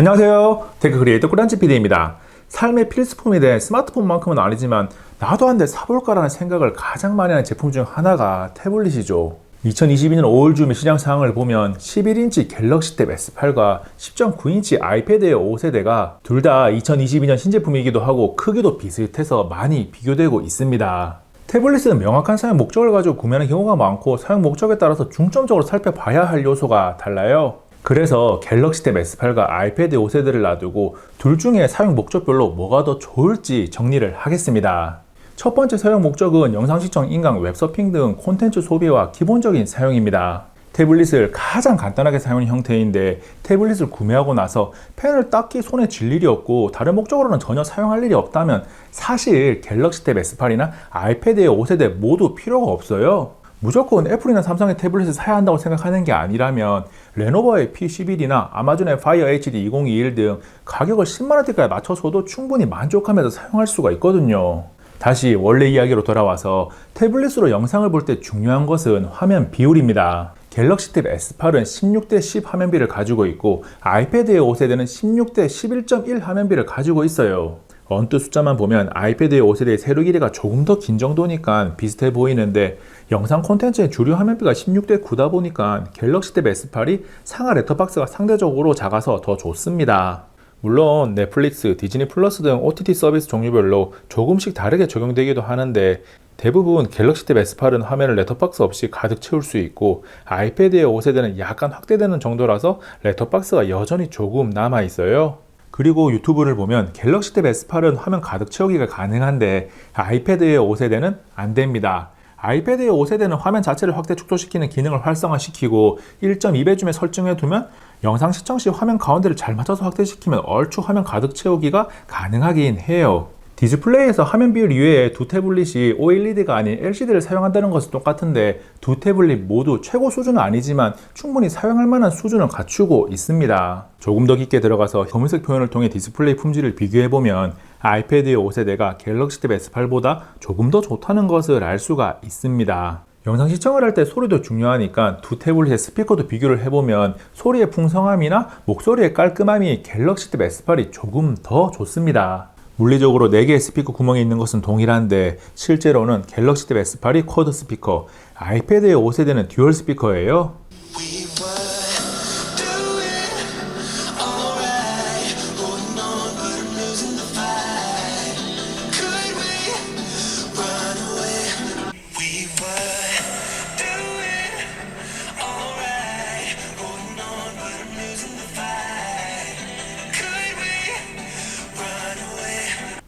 안녕하세요. 테크 크리에이터 꾸란치 PD입니다. 삶의 필수품이 된 스마트폰만큼은 아니지만 나도 한 대 사볼까라는 생각을 가장 많이 하는 제품 중 하나가 태블릿이죠. 2022년 5월쯤의 시장 상황을 보면 11인치 갤럭시 탭 S8과 10.9인치 아이패드 에어 5세대가 둘 다 2022년 신제품이기도 하고 크기도 비슷해서 많이 비교되고 있습니다. 태블릿은 명확한 사용 목적을 가지고 구매하는 경우가 많고 사용 목적에 따라서 중점적으로 살펴봐야 할 요소가 달라요. 그래서 갤럭시 탭 S8과 아이패드 5세대를 놔두고 둘 중에 사용 목적별로 뭐가 더 좋을지 정리를 하겠습니다. 첫 번째 사용 목적은 영상 시청, 인강, 웹서핑 등 콘텐츠 소비와 기본적인 사용입니다. 태블릿을 가장 간단하게 사용하는 형태인데 태블릿을 구매하고 나서 펜을 딱히 손에 쥘 일이 없고 다른 목적으로는 전혀 사용할 일이 없다면 사실 갤럭시 탭 S8이나 아이패드의 5세대 모두 필요가 없어요. 무조건 애플이나 삼성의 태블릿을 사야 한다고 생각하는 게 아니라면 레노버의 P11이나 아마존의 파이어 HD 2021 등 가격을 10만원대까지 맞춰서도 충분히 만족하면서 사용할 수가 있거든요. 다시 원래 이야기로 돌아와서 태블릿으로 영상을 볼 때 중요한 것은 화면 비율입니다. 갤럭시 탭 S8은 16대 10 화면비를 가지고 있고 아이패드의 5세대는 16대 11.1 화면비를 가지고 있어요. 언뜻 숫자만 보면 아이패드의 5세대의 세로 길이가 조금 더 긴 정도니까 비슷해 보이는데 영상 콘텐츠의 주류 화면비가 16대 9다 보니까 갤럭시 탭 S8이 상하 렛터박스가 상대적으로 작아서 더 좋습니다. 물론 넷플릭스, 디즈니 플러스 등 OTT 서비스 종류별로 조금씩 다르게 적용되기도 하는데 대부분 갤럭시 탭 S8은 화면을 렛터박스 없이 가득 채울 수 있고 아이패드의 5세대는 약간 확대되는 정도라서 렛터박스가 여전히 조금 남아 있어요. 그리고 유튜브를 보면 갤럭시 탭 S8은 화면 가득 채우기가 가능한데 아이패드의 5세대는 안 됩니다. 아이패드의 5세대는 화면 자체를 확대 축소시키는 기능을 활성화시키고 1.2배쯤에 설정해 두면 영상 시청 시 화면 가운데를 잘 맞춰서 확대시키면 얼추 화면 가득 채우기가 가능하긴 해요. 디스플레이에서 화면 비율 이외에 두 태블릿이 OLED가 아닌 LCD를 사용한다는 것은 똑같은데 두 태블릿 모두 최고 수준은 아니지만 충분히 사용할 만한 수준을 갖추고 있습니다. 조금 더 깊게 들어가서 검은색 표현을 통해 디스플레이 품질을 비교해보면 아이패드의 5세대가 갤럭시 탭 S8보다 조금 더 좋다는 것을 알 수가 있습니다. 영상 시청을 할 때 소리도 중요하니까 두 태블릿의 스피커도 비교를 해보면 소리의 풍성함이나 목소리의 깔끔함이 갤럭시 탭 S8이 조금 더 좋습니다. 물리적으로 4개의 스피커 구멍이 있는 것은 동일한데 실제로는 갤럭시 탭 S8이 쿼드 스피커, 아이패드의 5세대는 듀얼 스피커예요.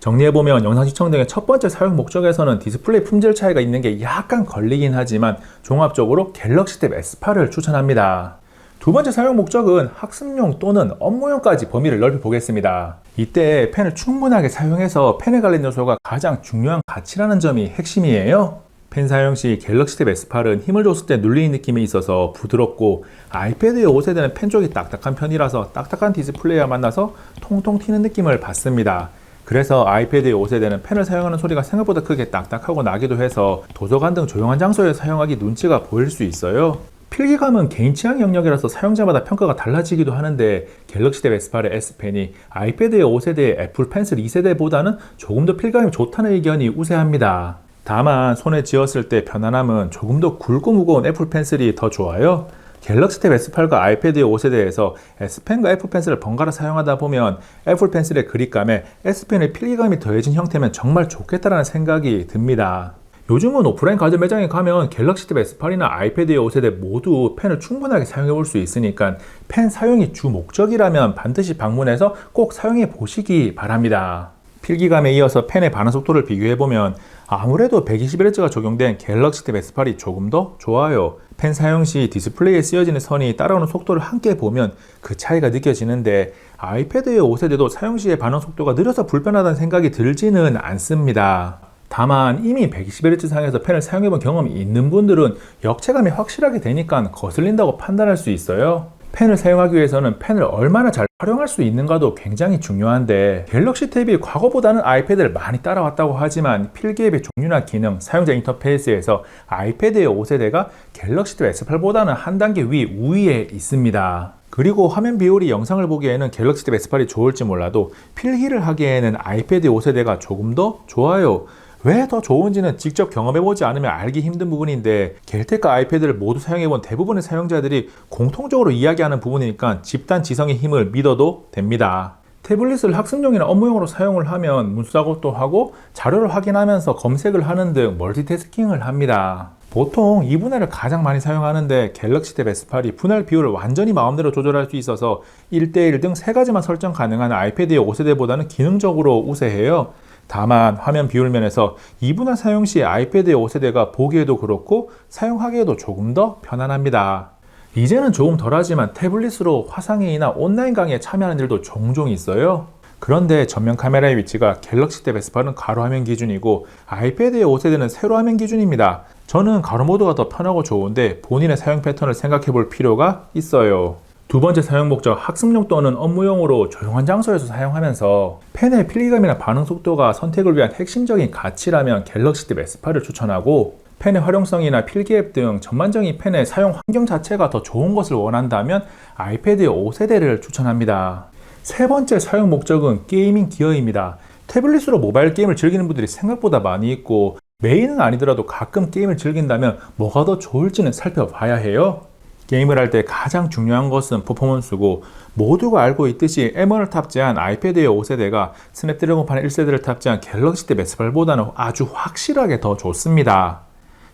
정리해보면 영상 시청 등의 첫 번째 사용 목적에서는 디스플레이 품질 차이가 있는 게 약간 걸리긴 하지만 종합적으로 갤럭시 탭 S8을 추천합니다. 두 번째 사용 목적은 학습용 또는 업무용까지 범위를 넓혀 보겠습니다. 이때 펜을 충분하게 사용해서 펜에 관련 요소가 가장 중요한 가치라는 점이 핵심이에요. 펜 사용 시 갤럭시 탭 S8은 힘을 줬을 때 눌리는 느낌이 있어서 부드럽고 아이패드의 5세대는 펜 쪽이 딱딱한 편이라서 딱딱한 디스플레이와 만나서 통통 튀는 느낌을 받습니다. 그래서 아이패드의 5세대는 펜을 사용하는 소리가 생각보다 크게 딱딱하고 나기도 해서 도서관 등 조용한 장소에 사용하기 눈치가 보일 수 있어요. 필기감은 개인 취향 영역이라서 사용자마다 평가가 달라지기도 하는데 갤럭시 탭 S8의 S펜이 아이패드의 5세대의 애플 펜슬 2세대보다는 조금 더 필기감이 좋다는 의견이 우세합니다. 다만 손에 쥐었을 때 편안함은 조금 더 굵고 무거운 애플 펜슬이 더 좋아요. 갤럭시 탭 S8과 아이패드의 5세대에서 S펜과 애플 펜슬을 번갈아 사용하다 보면 애플 펜슬의 그립감에 S펜의 필기감이 더해진 형태면 정말 좋겠다라는 생각이 듭니다. 요즘은 오프라인 가전 매장에 가면 갤럭시 탭 S8이나 아이패드의 5세대 모두 펜을 충분하게 사용해 볼 수 있으니까 펜 사용이 주 목적이라면 반드시 방문해서 꼭 사용해 보시기 바랍니다. 필기감에 이어서 펜의 반응 속도를 비교해보면 아무래도 120Hz가 적용된 갤럭시 탭 S8이 조금 더 좋아요. 펜 사용 시 디스플레이에 쓰여지는 선이 따라오는 속도를 함께 보면 그 차이가 느껴지는데 아이패드의 5세대도 사용 시의 반응 속도가 느려서 불편하다는 생각이 들지는 않습니다. 다만 이미 120Hz 상에서 펜을 사용해본 경험이 있는 분들은 역체감이 확실하게 되니까 거슬린다고 판단할 수 있어요. 펜을 사용하기 위해서는 펜을 얼마나 잘 활용할 수 있는가도 굉장히 중요한데, 갤럭시 탭이 과거보다는 아이패드를 많이 따라왔다고 하지만 필기앱의 종류나 기능, 사용자 인터페이스에서 아이패드의 5세대가 갤럭시 탭 S8보다는 한 단계 우위에 있습니다. 그리고 화면 비율이 영상을 보기에는 갤럭시 탭 S8이 좋을지 몰라도 필기를 하기에는 아이패드 5세대가 조금 더 좋아요. 왜 더 좋은지는 직접 경험해보지 않으면 알기 힘든 부분인데, 겔텍과 아이패드를 모두 사용해본 대부분의 사용자들이 공통적으로 이야기하는 부분이니까 집단 지성의 힘을 믿어도 됩니다. 태블릿을 학습용이나 업무용으로 사용을 하면 문서 작업도 하고 자료를 확인하면서 검색을 하는 등 멀티태스킹을 합니다. 보통 이 분할을 가장 많이 사용하는데, 갤럭시 탭 S8이 분할 비율을 완전히 마음대로 조절할 수 있어서 1대1 등 3가지만 설정 가능한 아이패드의 5세대보다는 기능적으로 우세해요. 다만 화면 비율 면에서 2분할 사용 시 아이패드의 5세대가 보기에도 그렇고 사용하기에도 조금 더 편안합니다. 이제는 조금 덜하지만 태블릿으로 화상회의나 온라인 강의에 참여하는 일도 종종 있어요. 그런데 전면 카메라의 위치가 갤럭시 탭 S8은 가로 화면 기준이고 아이패드의 5세대는 세로 화면 기준입니다. 저는 가로 모드가 더 편하고 좋은데 본인의 사용 패턴을 생각해 볼 필요가 있어요. 두 번째 사용 목적, 학습용 또는 업무용으로 조용한 장소에서 사용하면서 펜의 필기감이나 반응 속도가 선택을 위한 핵심적인 가치라면 갤럭시 탭 S8을 추천하고, 펜의 활용성이나 필기앱 등 전반적인 펜의 사용 환경 자체가 더 좋은 것을 원한다면 아이패드의 5세대를 추천합니다. 세 번째 사용 목적은 게이밍 기어입니다. 태블릿으로 모바일 게임을 즐기는 분들이 생각보다 많이 있고, 메인은 아니더라도 가끔 게임을 즐긴다면 뭐가 더 좋을지는 살펴봐야 해요. 게임을 할 때 가장 중요한 것은 퍼포먼스고, 모두가 알고 있듯이 M1을 탑재한 아이패드의 5세대가 스냅드래곤 8 1세대를 탑재한 갤럭시 탭 S8보다는 아주 확실하게 더 좋습니다.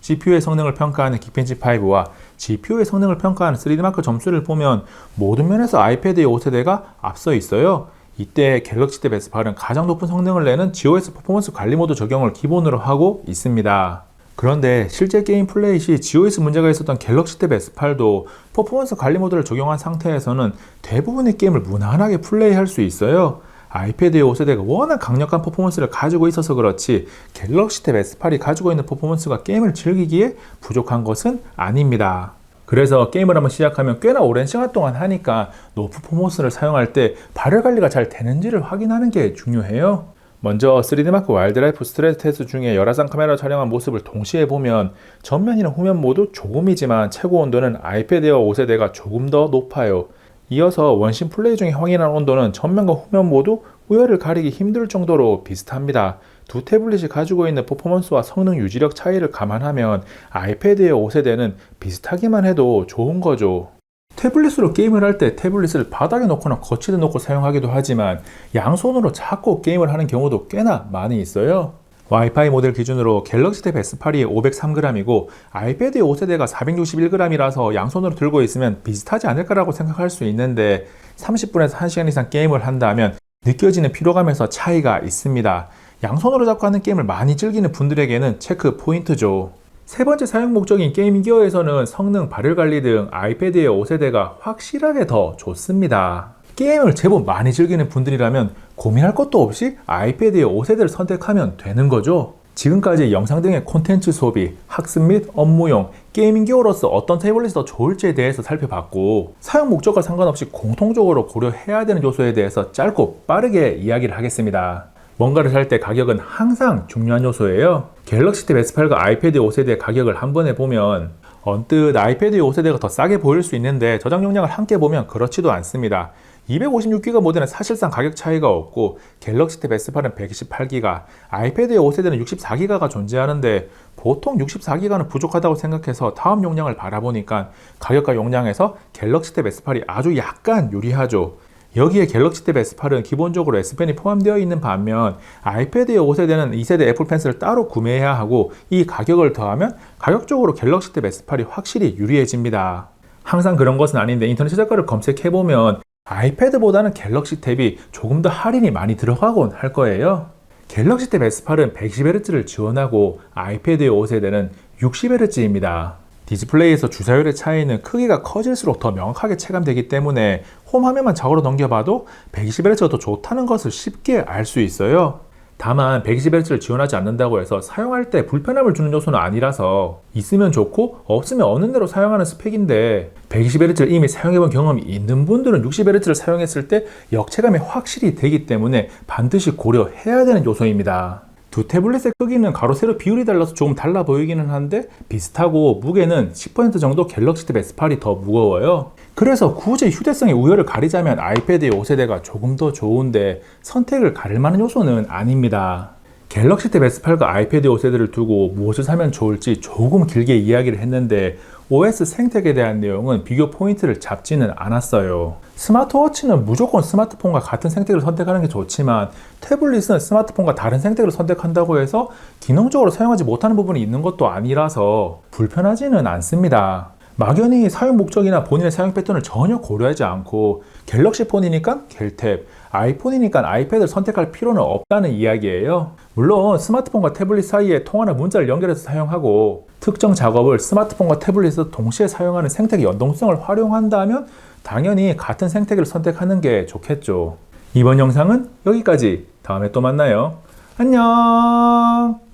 CPU의 성능을 평가하는 긱벤치 5와 GPU의 성능을 평가하는 3D마크 점수를 보면 모든 면에서 아이패드의 5세대가 앞서 있어요. 이때 갤럭시 탭 S8은 가장 높은 성능을 내는 GOS 퍼포먼스 관리 모드 적용을 기본으로 하고 있습니다. 그런데 실제 게임 플레이 시 GOS 문제가 있었던 갤럭시 탭 S8도 퍼포먼스 관리 모드를 적용한 상태에서는 대부분의 게임을 무난하게 플레이할 수 있어요. 아이패드의 5세대가 워낙 강력한 퍼포먼스를 가지고 있어서 그렇지 갤럭시 탭 S8이 가지고 있는 퍼포먼스가 게임을 즐기기에 부족한 것은 아닙니다. 그래서 게임을 한번 시작하면 꽤나 오랜 시간 동안 하니까 높은 퍼포먼스를 사용할 때 발열 관리가 잘 되는지를 확인하는 게 중요해요. 먼저 3D마크 와일드라이프 스트레스 테스트 중에 열화상 카메라 촬영한 모습을 동시에 보면 전면이나 후면 모두 조금이지만 최고 온도는 아이패드의 5세대가 조금 더 높아요. 이어서 원심 플레이 중에 확인한 온도는 전면과 후면 모두 우열을 가리기 힘들 정도로 비슷합니다. 두 태블릿이 가지고 있는 퍼포먼스와 성능 유지력 차이를 감안하면 아이패드의 5세대는 비슷하기만 해도 좋은 거죠. 태블릿으로 게임을 할 때 태블릿을 바닥에 놓거나 거치대 놓고 사용하기도 하지만 양손으로 잡고 게임을 하는 경우도 꽤나 많이 있어요. 와이파이 모델 기준으로 갤럭시 탭 S8이 503g이고 아이패드의 5세대가 461g이라서 양손으로 들고 있으면 비슷하지 않을까라고 생각할 수 있는데, 30분에서 1시간 이상 게임을 한다면 느껴지는 피로감에서 차이가 있습니다. 양손으로 잡고 하는 게임을 많이 즐기는 분들에게는 체크 포인트죠. 세 번째 사용 목적인 게이밍 기어에서는 성능, 발열 관리 등 아이패드의 5세대가 확실하게 더 좋습니다. 게임을 제법 많이 즐기는 분들이라면 고민할 것도 없이 아이패드의 5세대를 선택하면 되는 거죠. 지금까지 영상 등의 콘텐츠 소비, 학습 및 업무용, 게이밍 기어로서 어떤 태블릿이 더 좋을지에 대해서 살펴봤고, 사용 목적과 상관없이 공통적으로 고려해야 되는 요소에 대해서 짧고 빠르게 이야기를 하겠습니다. 뭔가를 살 때 가격은 항상 중요한 요소예요. 갤럭시 탭 S8과 아이패드 5세대의 가격을 한 번에 보면 언뜻 아이패드 5세대가 더 싸게 보일 수 있는데, 저장 용량을 함께 보면 그렇지도 않습니다. 256GB 모델은 사실상 가격 차이가 없고 갤럭시 탭 S8은 128GB, 아이패드의 5세대는 64GB가 존재하는데 보통 64GB는 부족하다고 생각해서 다음 용량을 바라보니까 가격과 용량에서 갤럭시 탭 S8이 아주 약간 유리하죠. 여기에 갤럭시 탭 S8은 기본적으로 S펜이 포함되어 있는 반면 아이패드의 5세대는 2세대 애플 펜슬을 따로 구매해야 하고, 이 가격을 더하면 가격적으로 갤럭시 탭 S8이 확실히 유리해집니다. 항상 그런 것은 아닌데 인터넷 최저가를 검색해보면 아이패드보다는 갤럭시 탭이 조금 더 할인이 많이 들어가곤 할 거예요. 갤럭시 탭 S8은 120Hz를 지원하고 아이패드의 5세대는 60Hz입니다. 디스플레이에서 주사율의 차이는 크기가 커질수록 더 명확하게 체감되기 때문에 홈 화면만 저으로 넘겨봐도 120Hz가 더 좋다는 것을 쉽게 알 수 있어요. 다만 120Hz를 지원하지 않는다고 해서 사용할 때 불편함을 주는 요소는 아니라서 있으면 좋고 없으면 없는 대로 사용하는 스펙인데, 120Hz를 이미 사용해본 경험이 있는 분들은 60Hz를 사용했을 때 역체감이 확실히 되기 때문에 반드시 고려해야 되는 요소입니다. 두 태블릿의 크기는 가로 세로 비율이 달라서 조금 달라 보이기는 한데 비슷하고 무게는 10% 정도 갤럭시 탭 S8이 더 무거워요. 그래서 굳이 휴대성의 우열을 가리자면 아이패드의 5세대가 조금 더 좋은데 선택을 가릴 만한 요소는 아닙니다. 갤럭시 탭 S8과 아이패드 5세대를 두고 무엇을 사면 좋을지 조금 길게 이야기를 했는데 OS 생태계에 대한 내용은 비교 포인트를 잡지는 않았어요. 스마트워치는 무조건 스마트폰과 같은 생태계를 선택하는 게 좋지만 태블릿은 스마트폰과 다른 생태계를 선택한다고 해서 기능적으로 사용하지 못하는 부분이 있는 것도 아니라서 불편하지는 않습니다. 막연히 사용 목적이나 본인의 사용 패턴을 전혀 고려하지 않고 갤럭시 폰이니까 갤탭, 아이폰이니까 아이패드를 선택할 필요는 없다는 이야기예요. 물론 스마트폰과 태블릿 사이에 통화나 문자를 연결해서 사용하고 특정 작업을 스마트폰과 태블릿에서 동시에 사용하는 생태계 연동성을 활용한다면 당연히 같은 생태계를 선택하는 게 좋겠죠. 이번 영상은 여기까지. 다음에 또 만나요. 안녕.